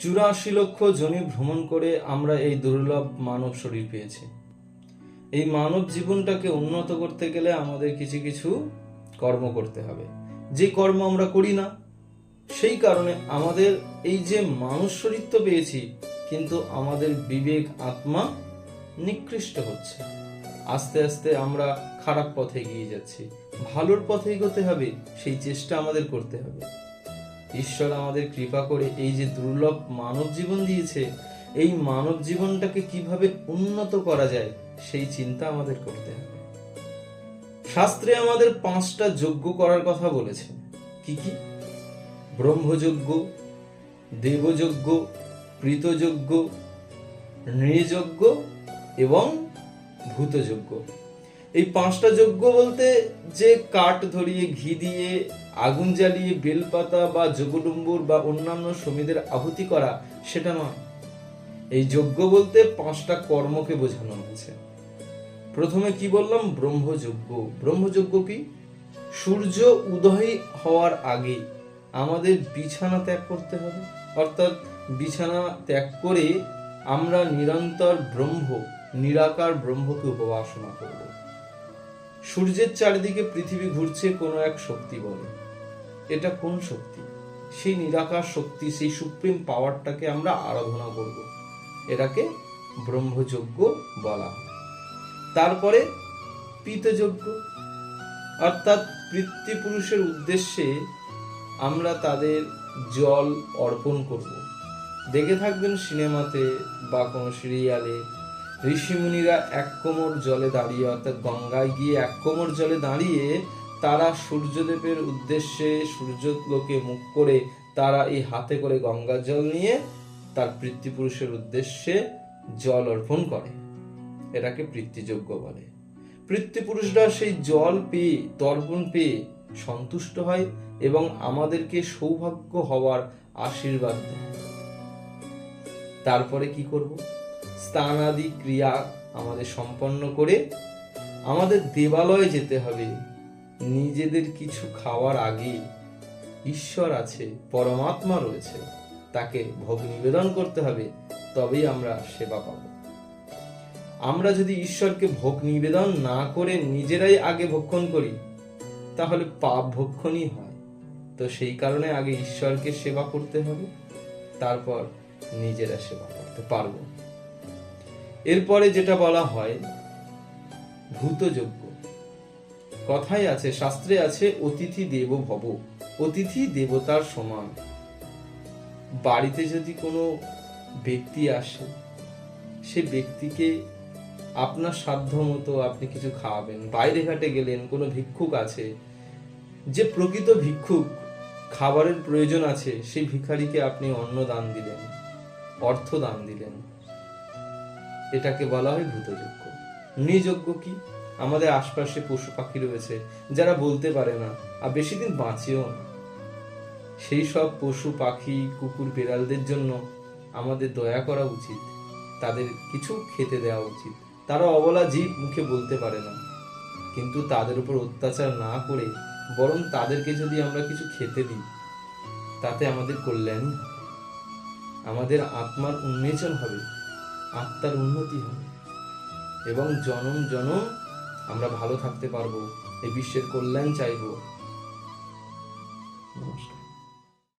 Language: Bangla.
84 লক্ষ যোনি ভ্রমণ করে আমরা এই দুর্লভ মানব শরীর পেয়েছি। এই মানব জীবনটাকে উন্নত করতে গেলে আমাদের কিছু কিছু কর্ম করতে হবে, যে কর্ম আমরা করি না। সেই কারণে আমাদের এই যে মানুষ শরীর তো পেয়েছি, কিন্তু আমাদের বিবেক আত্মা নিকৃষ্ট হচ্ছে। আস্তে আস্তে আমরা খারাপ পথে এগিয়ে যাচ্ছি। ভালোর পথে এগোতে হবে, সেই চেষ্টা আমাদের করতে হবে। ঈশ্বর আমাদের কৃপা করে এই যে দুর্লভ মানব জীবন দিয়েছে, এই মানব জীবনটাকে কিভাবে উন্নত করা যায় সেই চিন্তা আমাদের করতে হবে। শাস্ত্রে আমাদের 5টা যজ্ঞ করার কথা বলেছে। কি কি? ব্রহ্মযজ্ঞ, দেবযজ্ঞ, পৃতযজ্ঞ, নৃযজ্ঞ এবং ভূতযজ্ঞ। এই 5টা যজ্ঞ বলতে যে কাঠ ধরিয়ে, ঘি দিয়ে, আগুন জ্বালিয়ে, বেলপাতা বা যজ্ঞডুম্বুর বা অন্যান্য সমিদের আহুতি করা, সেটা নয়। এই যজ্ঞ বলতে 5টা কর্মকে বোঝানো হয়েছে। প্রথমে কি বললাম? ব্রহ্মযজ্ঞ। ব্রহ্মযজ্ঞ কি? সূর্য উদয় হওয়ার আগে আমাদের বিছানা ত্যাগ করতে হবে। অর্থাৎ বিছানা ত্যাগ করে আমরা নিরন্তর ব্রহ্ম, নিরাকার ব্রহ্মকে উপাসনা করব। সূর্যের চারিদিকে পৃথিবী ঘুরছে কোনো এক শক্তি বলে। এটা কোন শক্তি? সেই নিরাকার শক্তি, সেই সুপ্রিম পাওয়ারটাকে আমরা আরাধনা করব। এটাকে ব্রহ্মযজ্ঞ বলা হয়। তারপরে পীতযজ্ঞ, অর্থাৎ পিতৃপুরুষের উদ্দেশ্যে আমরা তাদের জল অর্পণ করব। দেখে থাকবেন সিনেমাতে বা কোনো সিরিয়ালে, ঋষিমুনিরা 1 কোমর জলে দাঁড়িয়ে, অর্থাৎ গঙ্গায় গিয়ে 1 কোমর জলে দাঁড়িয়ে তারা সূর্যদেবের উদ্দেশ্যে, সূর্যলোকে মুখ করে তারা এই হাতে করে গঙ্গার জল নিয়ে তার পিতৃপুরুষের উদ্দেশ্যে জল অর্পণ করে। এটাকে পিতৃযজ্ঞ বলে। পিতৃপুরুষরা সেই জল পেয়ে, তর্পণ পেয়ে সন্তুষ্ট হয় এবং আমাদেরকে সৌভাগ্য হওয়ার আশীর্বাদ দেয়। তারপরে কি করব? স্নান আদি ক্রিয়া আমাদের সম্পন্ন করে আমাদের দেবালয়ে যেতে হবে। নিজেদের কিছু খাওয়ার আগে ঈশ্বর আছে, পরমাত্মা রয়েছে, তাকে ভোগ নিবেদন করতে হবে, তবেই আমরা সেবা পাব। আমরা যদি ঈশ্বরকে ভোগ নিবেদন না করে নিজেরাই আগে ভক্ষণ করি, তাহলে পাপ ভক্ষণই হয়। তো সেই কারণে আগে ঈশ্বরকে সেবা করতে হবে, তারপর নিজেরা সেবা করতে পারব। এরপরে যেটা বলা হয় ভূতযজ্ঞ। কথায় আছে, শাস্ত্রে আছে, অতিথি দেব ভব। অতিথি দেবতার সমান। বাড়িতে যদি কোনো ব্যক্তি আসে, সে ব্যক্তিকে আপনার সাধ্য মতো আপনি কিছু খাওয়াবেন। বাইরে ঘাটে গেলেন, কোনো ভিক্ষুক আছে, যে প্রকৃত ভিক্ষুক, খাবারের প্রয়োজন আছে, সেই ভিখারিকে আপনি অন্ন দান দিলেন, অর্থ দান দিলেন, এটাকে বলা হয় ভূতযজ্ঞ। নৃযজ্ঞ কি? আমাদের আশপাশে পশু পাখি রয়েছে যারা বলতে পারে না আর বেশি দিন বাঁচেও না। সেই সব পশু পাখি, কুকুর, বিড়ালদের জন্য আমাদের দয়া করা উচিত, তাদের কিছু খেতে দেওয়া উচিত। তারা অবলা জীব, মুখে বলতে পারে না, কিন্তু তাদের উপর অত্যাচার না করে বরং তাদেরকে যদি আমরা কিছু খেতে দিই, তাতে আমাদের কল্যাণ, আমাদের আত্মার উন্মেচন হবে, আত্মার উন্নতি হবে এবং জনম জনম আমরা ভালো থাকতে পারবো, এই বিশ্বের কল্যাণ চাইবো। নমস্কার।